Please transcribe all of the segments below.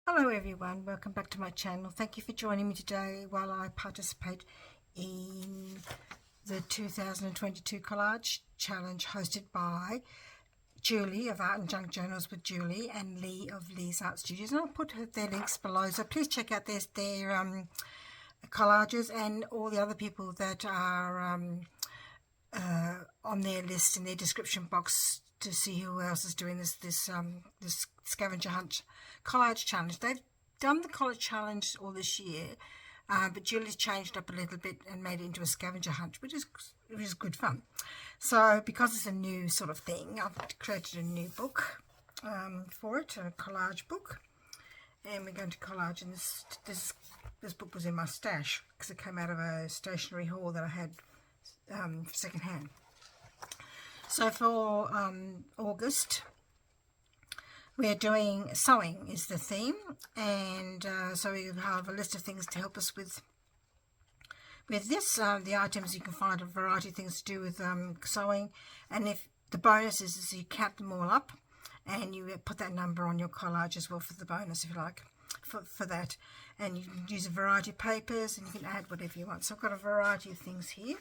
Hello everyone, welcome back to my channel. Thank you for joining me today while I participate in the 2022 collage challenge hosted by Julie of Art and Junk Journals with Julie and Leigh of Leigh's Art Studios, and I'll put their links below, so please check out their collages and all the other people that are on their list in their description box to see who else is doing this scavenger hunt collage challenge. They've done the collage challenge all this year, but Julie's changed up a little bit and made it into a scavenger hunt, which is good fun. So because it's a new sort of thing, I've created a new book for it, a collage book, and we're going to collage. And this book was in my stash because it came out of a stationery haul that I had second hand. So for August, we're doing sewing is the theme, and so we have a list of things to help us with this. The items, you can find a variety of things to do with sewing, and if the bonus is you count them all up and you put that number on your collage as well for the bonus, if you like, for that. And you can use a variety of papers and you can add whatever you want. So I've got a variety of things here.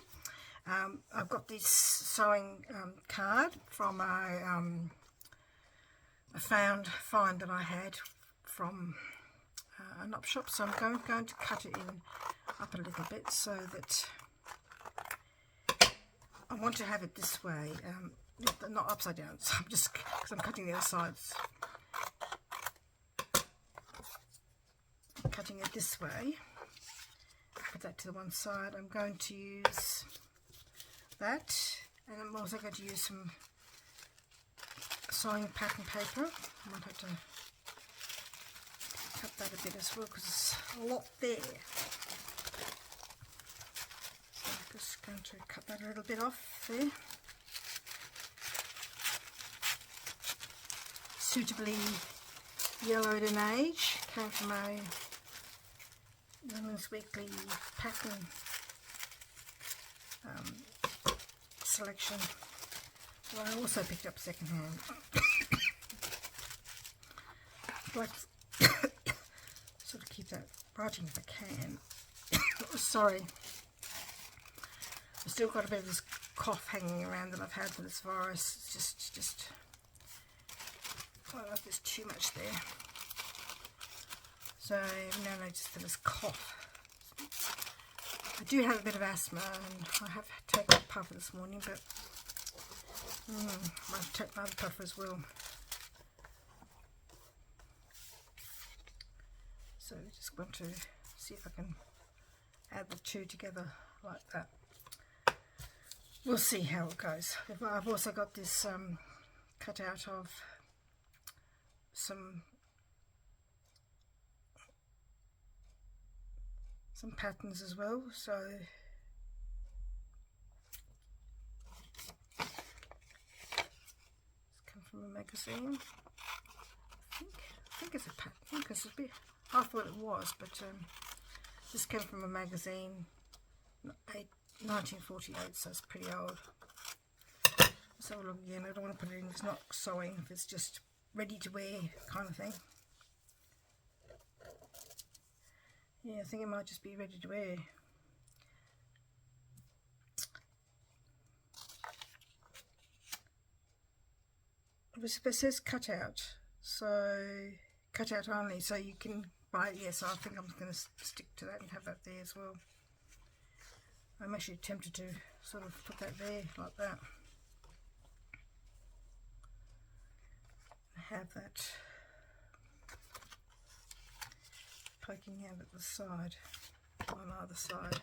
I've got this sewing card from a find that I had from an op shop, so I'm going to cut it in up a little bit so that I want to have it this way, not upside down, so I'm just, because I'm cutting the other sides, I'm cutting it this way. Put that to the one side. I'm going to use that, and I'm also going to use some sewing pattern paper. I might have to cut that a bit as well because there's a lot there. So I'm just going to cut that a little bit off there. Suitably yellowed in age. Came from a Women's Weekly pattern selection. Well, I also picked up second hand. I'd like to sort of keep that writing if I can. Sorry, I've still got a bit of this cough hanging around that I've had for this virus. It's just I don't know if there's too much there. So now I noticed that this cough. I do have a bit of asthma, and I have taken a puffer this morning, but I might take my other puffer as well. So I just want to see if I can add the two together like that. We'll see how it goes. I've also got this cut out of some patterns as well, so it's come from a magazine. I think it's a pattern, because it's a bit, I thought it was, but this came from a magazine, 1948, so it's pretty old. Let's have a look again. I don't want to put it in, it's not sewing, if it's just ready to wear kind of thing. Yeah, I think it might just be ready to wear. It says cut out, so cut out only, so you can buy it. Yes, I think I'm going to stick to that and have that there as well. I'm actually tempted to sort of put that there like that. Have that poking out at the side, on either side.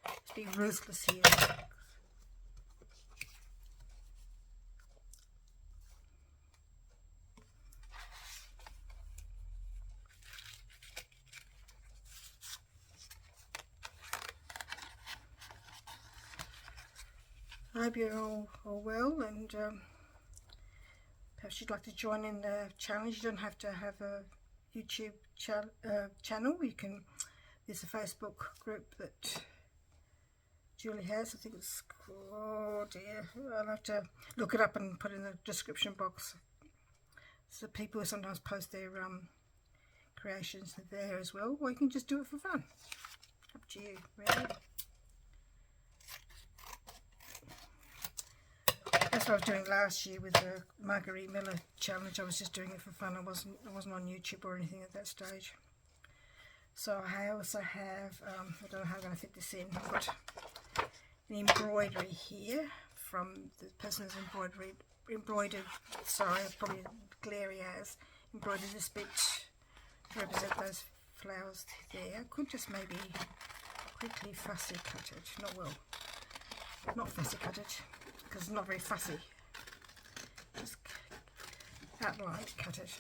Let's be ruthless here. I hope you're all well, and perhaps you'd like to join in the challenge. You don't have to have a YouTube channel. You can. There's a Facebook group that Julie has. I think it's, oh dear, I'll have to look it up and put it in the description box. So people sometimes post their creations there as well, or you can just do it for fun. Up to you, really. That's what I was doing last year with the Marguerite Miller challenge. I was just doing it for fun. I wasn't on YouTube or anything at that stage. So I also have, I don't know how I'm going to fit this in. I've got an embroidery here from the person who's embroidered, sorry, probably glary as, embroidered this bit to represent those flowers there. I could just maybe quickly fussy cut it. Not fussy cut it, because it's not very fussy. Just outline cut it.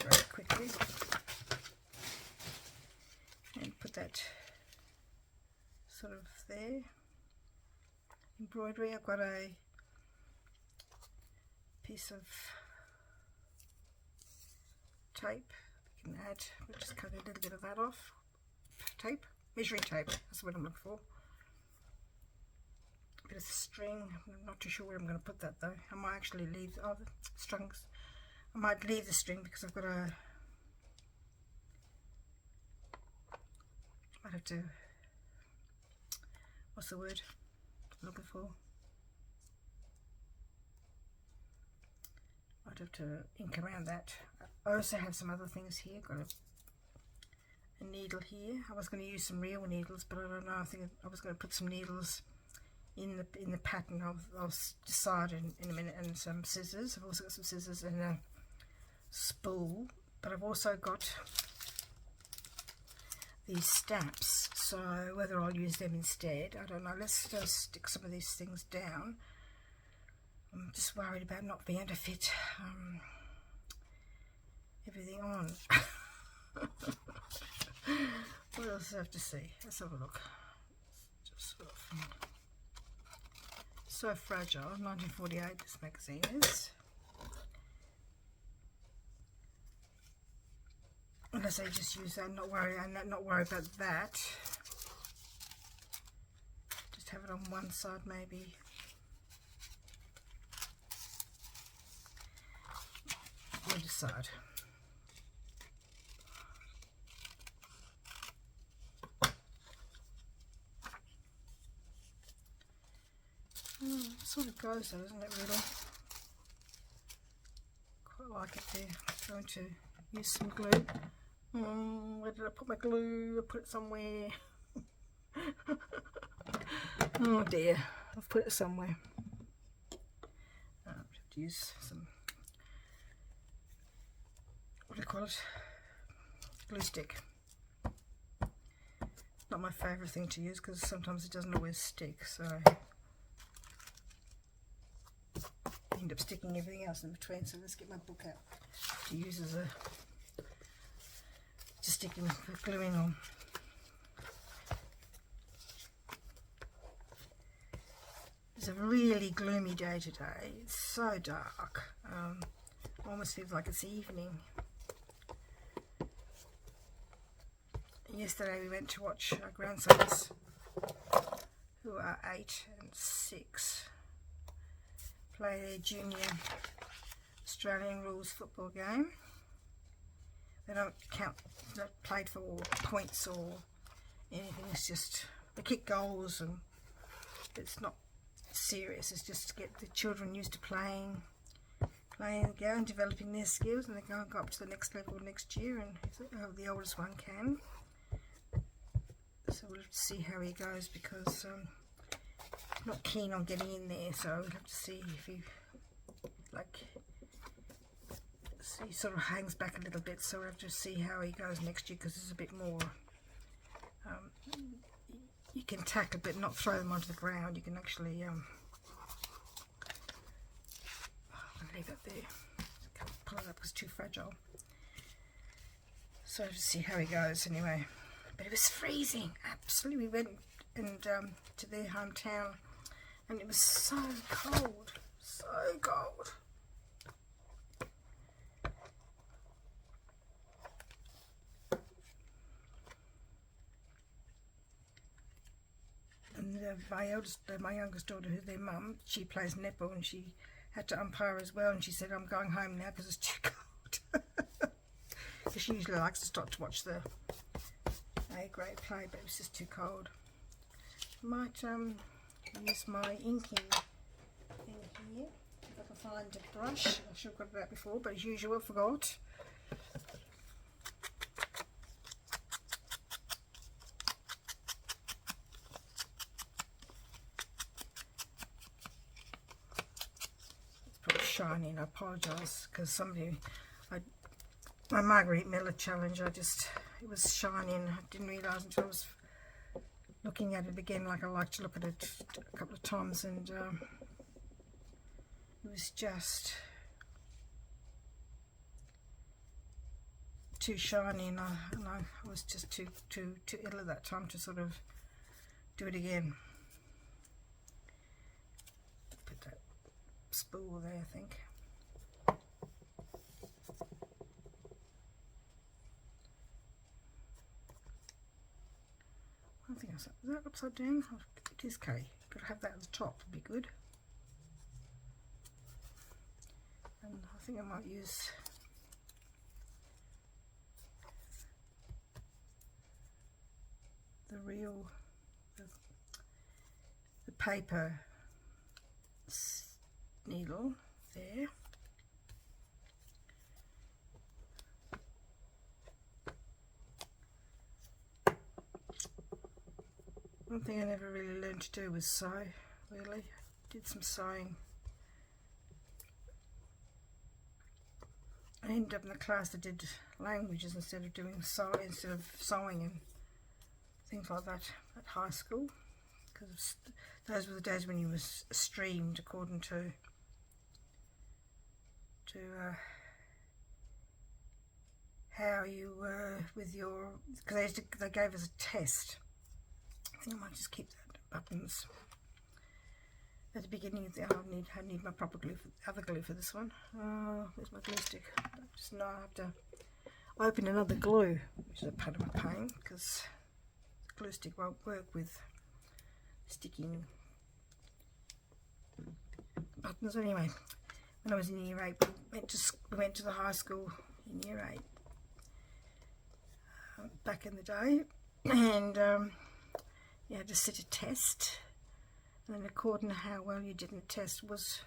Very quickly. And put that sort of there. Embroidery, I've got a piece of tape we can add. We'll just cut a little bit of that off. Tape, measuring tape, that's what I'm looking for. A bit of string, I'm not too sure where I'm going to put that though. I might actually leave the strings. I might leave the string because I've got a, I'd have to, what's the word I'm looking for? I'd have to ink around that. I also have some other things here. Got a needle here. I was going to use some real needles, but I don't know. I think I was going to put some needles in the pattern. I'll decide in a minute. And some scissors. I've also got some scissors and a spool. But I've also got these stamps. So whether I'll use them instead, I don't know. Let's just stick some of these things down. I'm just worried about not being able to fit everything on. What else do I have to see? Let's have a look. Just sort of, so fragile. 1948 this magazine is. Unless I just use that, not worry about that. Just have it on one side maybe. We'll decide. It sort of goes though, doesn't it really? Quite like it there. I'm going to use some glue. Where did I put my glue? I put it somewhere. Oh dear, I've put it somewhere. I have to use some, what do you call it? Glue stick. Not my favourite thing to use because sometimes it doesn't always stick, so I end up sticking everything else in between. So let's get my book out to use as a, just sticking gluing on. It's a really gloomy day today. It's so dark. Almost feels like it's evening. Yesterday we went to watch our grandsons, who are 8 and 6, play their junior Australian rules football game. They don't count, not played for points or anything. It's just they kick goals and it's not serious. It's just to get the children used to playing the game, developing their skills, and they go up to the next level next year. And the oldest one can. So we'll have to see how he goes because I'm not keen on getting in there. So we'll have to see if he he sort of hangs back a little bit. So we'll have to see how he goes next year because there's a bit more. You can tackle but not throw them onto the ground. You can actually I'll leave that there. I can't pull it up because it's too fragile. So to see how he goes anyway. But it was freezing, absolutely. We went and to their hometown, and it was so cold, so cold. my youngest daughter, who's their mum, she plays netball, and she had to umpire as well, and she said, I'm going home now because it's too cold. Because she usually likes to stop to watch the A-grade play, but it was just too cold. Might use my inking thing here, if I can find a brush. I should have got it out before, but as usual I forgot. Shiny, I apologise, because my Marguerite Miller challenge, it was shining. I didn't realise until I was looking at it again, like I like to look at it a couple of times, and it was just too shiny, and I was just too ill at that time to sort of do it again. Put that spool there, I think. I think is that upside down? Oh, it is K. Got to have that at the top, would be good. And I think I might use the paper needle there. One thing I never really learned to do was sew, really. Did some sewing. I ended up in the class that did languages instead of sewing and things like that at high school, because those were the days when you was streamed according to how you were with your, because they gave us a test. I think I might just keep that buttons at the beginning of the. I need my proper glue, other glue for this one. Where's my glue stick? Just now I have to open another glue, which is a part of my pain, because the glue stick won't work with sticking buttons. Anyway, when I was in year 8, we went to the high school in year 8 back in the day, and you had to sit a test, and then according to how well you did in the test was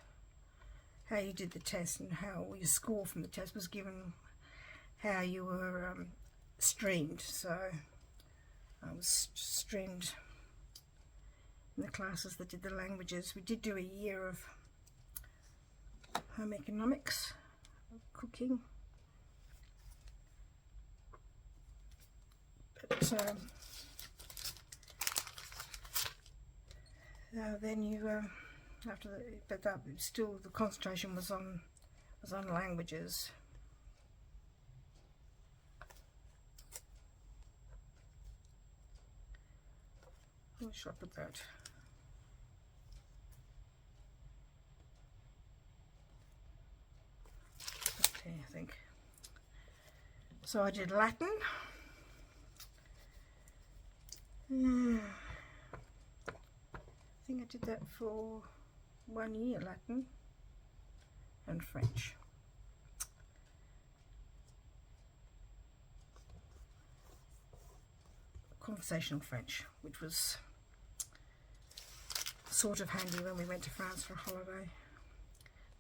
how you did the test, and how your score from the test was given how you were streamed. So I was streamed in the classes that did the languages. We did do a year of home economics, cooking, but then you after the, but that still the concentration was on languages. Where should I put that? There, I think. So I did Latin. I think I did that for 1 year, Latin and French. Conversational French, which was sort of handy when we went to France for a holiday.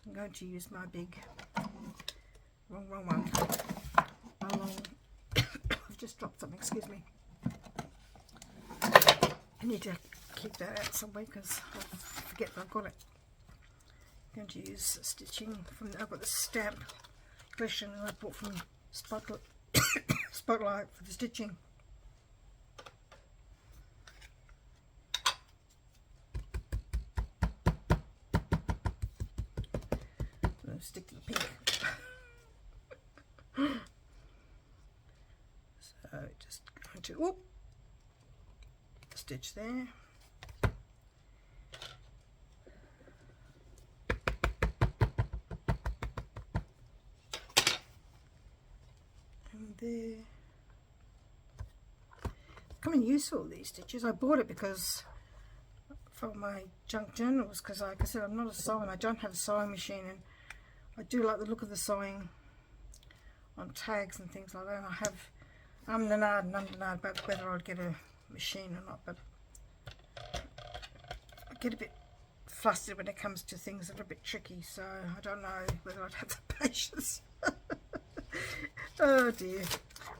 I'm going to use my big, wrong one, my long, I've just dropped something, excuse me. I need to keep that out somewhere because I'll forget that I've got it. I'm going to use stitching from, I've got the stamp collection I bought from Spotlight for the stitching. I'm going to stick to the pink. So just going to stitch there. And there. Come in useful, these stitches. I bought it because for my junk journals, because like I said, I'm not a sewer, I don't have a sewing machine, and I do like the look of the sewing on tags and things like that. And I have umnanad and umnanad about whether I'd get a machine or not, but I get a bit flustered when it comes to things that are a bit tricky, so I don't know whether I'd have the patience. Oh dear,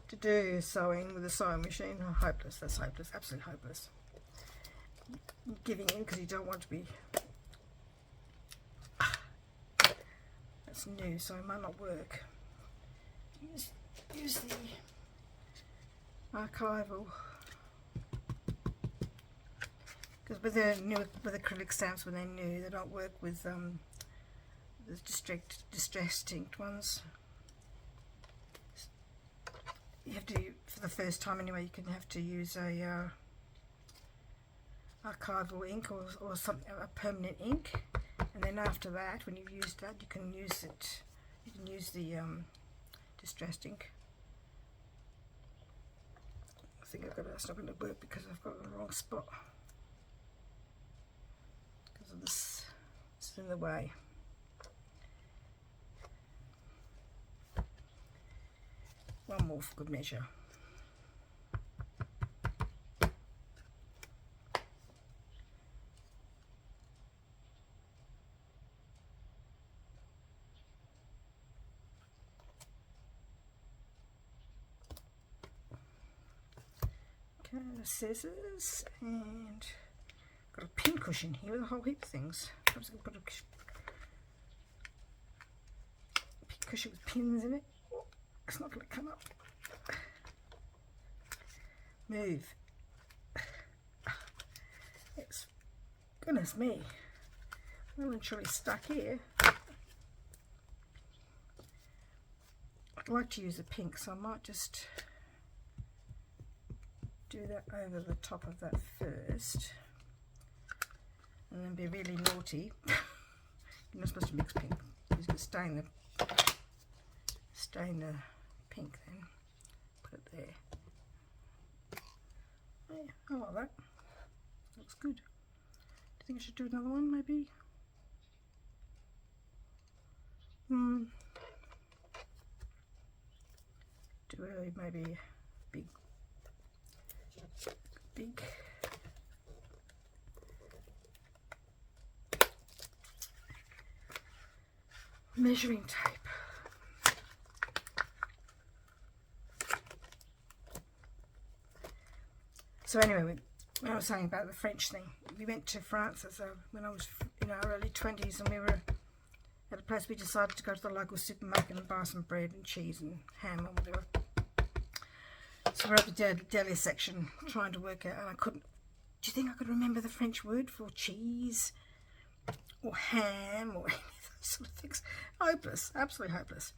to do sewing with a sewing machine. Oh, hopeless. That's hopeless, absolutely hopeless. Giving in because you don't want to be. That's new, so it might not work. Use the archival, because with the acrylic stamps, when they're new, they don't work with the distressed inked ones. You have to, for the first time anyway, you can have to use a archival ink or something, a permanent ink, and then after that, when you've used that, you can use it. You can use the distressed ink. I think that's not going to work because I've got the wrong spot. Because of this, it's in the way. One more for good measure. Okay, scissors, and got a pin cushion here with a whole heap of things. Perhaps I can put a cushion with pins in it. It's not going to come up. Move. It's, goodness me, I'm literally stuck here. I'd like to use a pink, so I might just do that over the top of that first, and then be really naughty. You're not supposed to mix pink. You're just going to stain the pink, then put it there. Oh, yeah, I like that. Looks good. Do you think I should do another one, maybe? Do maybe big measuring tape. So anyway, when I was saying about the French thing, we went to France when I was in our early 20s, and we were at a place. We decided to go to the local supermarket and buy some bread and cheese and ham or whatever. So we're at the deli section trying to work out, and I couldn't. Do you think I could remember the French word for cheese or ham or any of those sort of things? Hopeless, absolutely hopeless.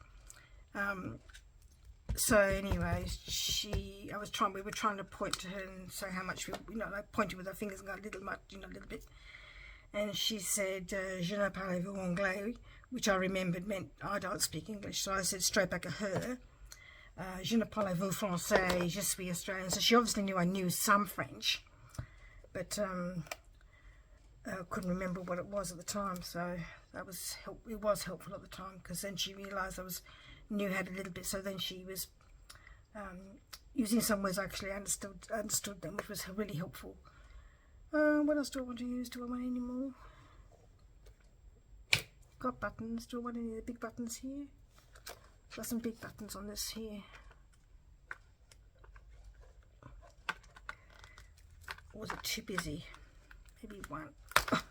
So anyway, we were trying to point to her and say how much we, like pointing with our fingers and go a little much, a little bit. And she said, "Je ne parle pas anglais," which I remembered meant I don't speak English. So I said straight back at her, "Je ne parle pas français, je suis Australian." So she obviously knew I knew some French, but I couldn't remember what it was at the time. So that was it was helpful at the time, because then she realised knew how to a little bit. So then she was using some words I actually understood them, which was really helpful. What else do I want to use? Do I want any more? Got buttons. Do I want any of the big buttons here? Got some big buttons on this here. Or was it too busy? Maybe one. Oh,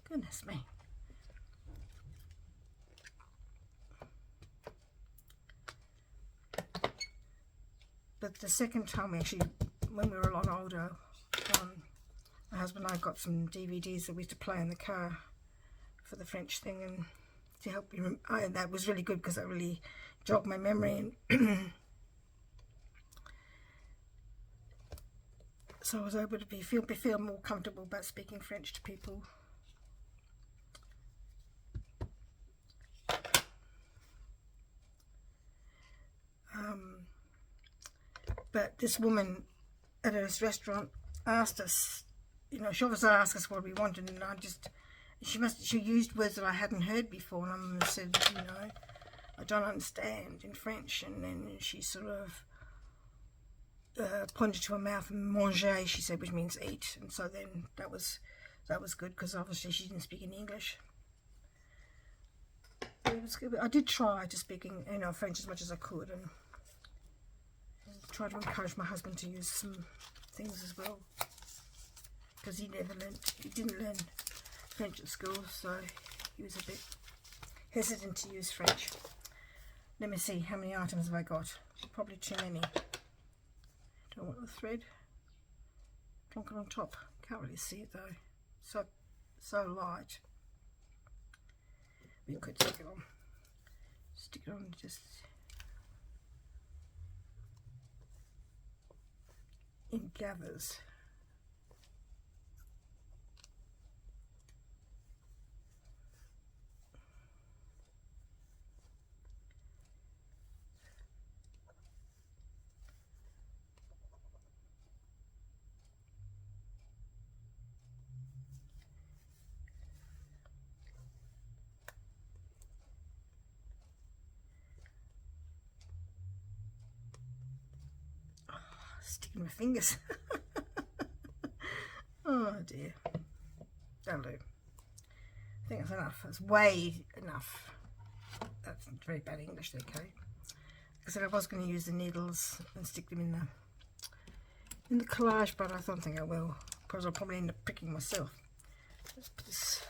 goodness me. But the second time, when we were a lot older, my husband and I got some DVDs that we used to play in the car for the French thing, and to help me. That was really good because that really jogged my memory, and so I was able to feel more comfortable about speaking French to people. But this woman at this restaurant asked us you know, she obviously asked us what we wanted, and she used words that I hadn't heard before, and I said, you know, I don't understand in French, and then she sort of pointed to her mouth, and manger, she said, which means eat, and so then that was good, because obviously she didn't speak any English. But it was good. I did try to speak, you know, French as much as I could, and try to encourage my husband to use some things as well, because he didn't learn French at school, so he was a bit hesitant to use French. Let me see, how many items have I got? Probably too many. Don't want the thread. Plonk it on top. Can't really see it though. So light. We could stick it on. Stick it on just in gathers. Sticking my fingers. Oh dear. That'll do. I think that's enough. That's way enough. That's very bad English there, Kate. Like I said, I was going to use the needles and stick them in the collage, but I don't think I will, because I'll probably end up pricking myself. Let's put this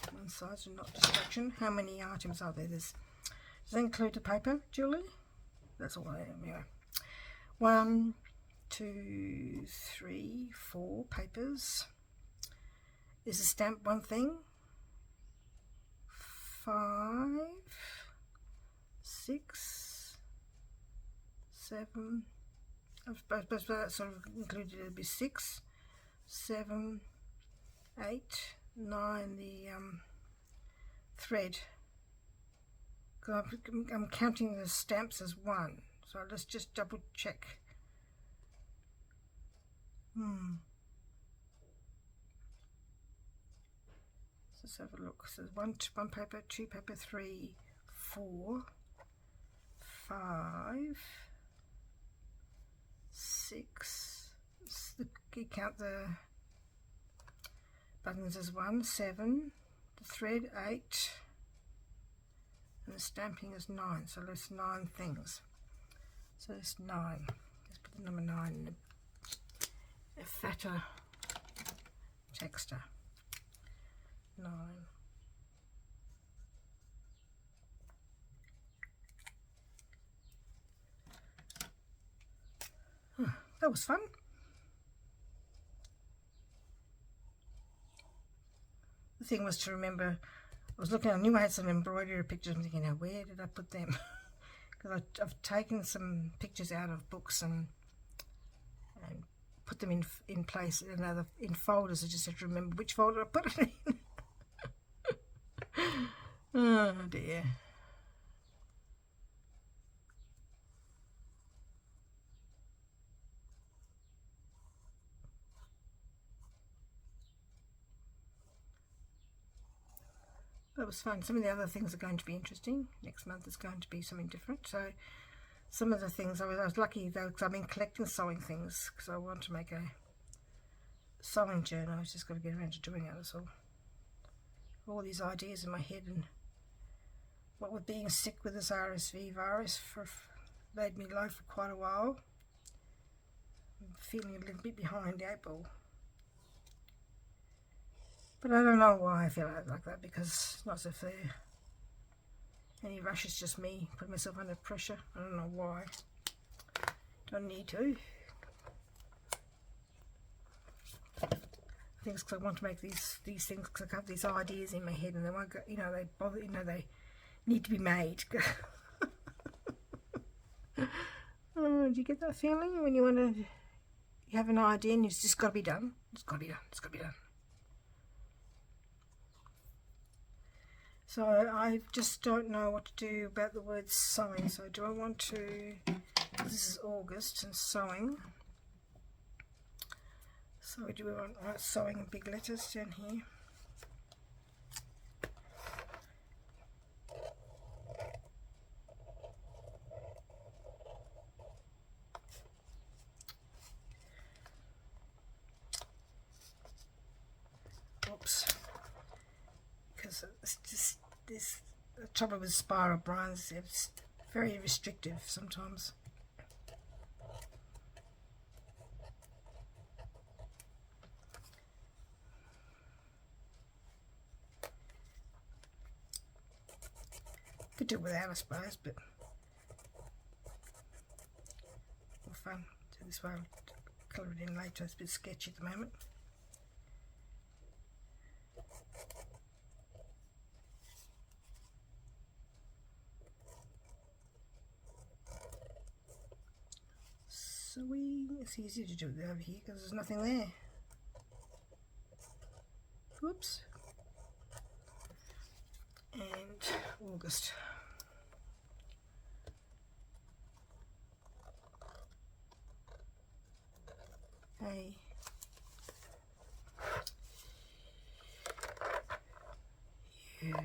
on one side so not distraction. How many items are there? Does that include the paper, Julie? That's all I am, anyway. 1, 2, 3, 4 papers. Is a stamp one thing? 5, 6, 7. I suppose that sort of included, it'd be 6, 7, 8, 9. The thread. Because I'm counting the stamps as 1. So let's just double check. Let's have a look. So one paper, 2 paper, 3, 4, 5, 6. You count the buttons as 1, 7. The thread 8, and the stamping is 9. So that's 9 things. So it's 9. Let's put the number 9 in a fatter texture. 9. That was fun. The thing was to remember, I was looking, I knew I had some embroidery pictures. I'm thinking, now where did I put them? Because I've taken some pictures out of books and put them in place in folders. I just have to remember which folder I put it in. Oh dear. That was fun. Some of the other things are going to be interesting. Next month is going to be something different. So some of the things, I was lucky though, because I've been collecting sewing things, because I want to make a sewing journal. I just got to get around to doing it, that's all these ideas in my head, and what with being sick with this RSV virus made me low for quite a while. I'm feeling a little bit behind the 8 ball. But I don't know why I feel like that, because it's not so fair. Any rush is just me putting myself under pressure. I don't know why. Don't need to. I think it's because I want to make these things, because I have these ideas in my head, and they won't go, you know, they bother, you know, they need to be made. Oh, do you get that feeling when you have an idea and it's just got to be done? It's got to be done. It's got to be done. So I just don't know what to do about the word sewing. So do I want to, this is August and sewing. So So we do want sewing in big letters down here. Oops. Because it's just this, the trouble with spiral brinds, it's very restrictive sometimes. Could do it without, I suppose, but more fun. Do this way, I'll colour it in later. It's a bit sketchy at the moment. So it's easier to do it over here because there's nothing there. Whoops. And August. Hey. You.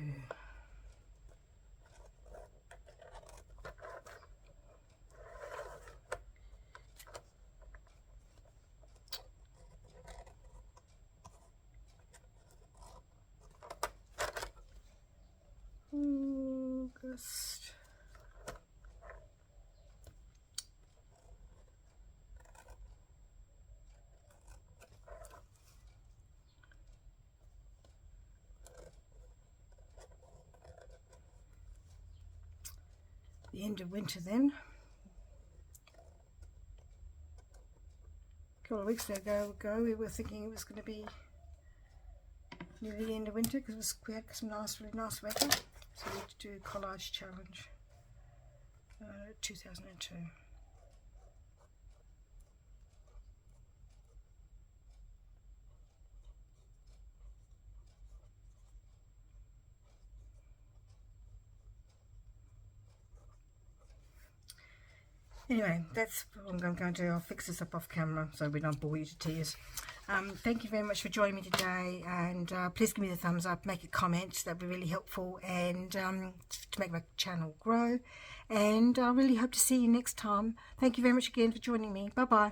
August. The end of winter then. A couple of weeks ago we were thinking it was going to be near the end of winter because we had some really nice weather. So we had to do a collage challenge 2002. Anyway, that's what I'm going to do. I'll fix this up off camera so we don't bore you to tears. Thank you very much for joining me today, and please give me the thumbs up, make a comment, that'd be really helpful, and to make my channel grow. And I really hope to see you next time. Thank you very much again for joining me. Bye bye.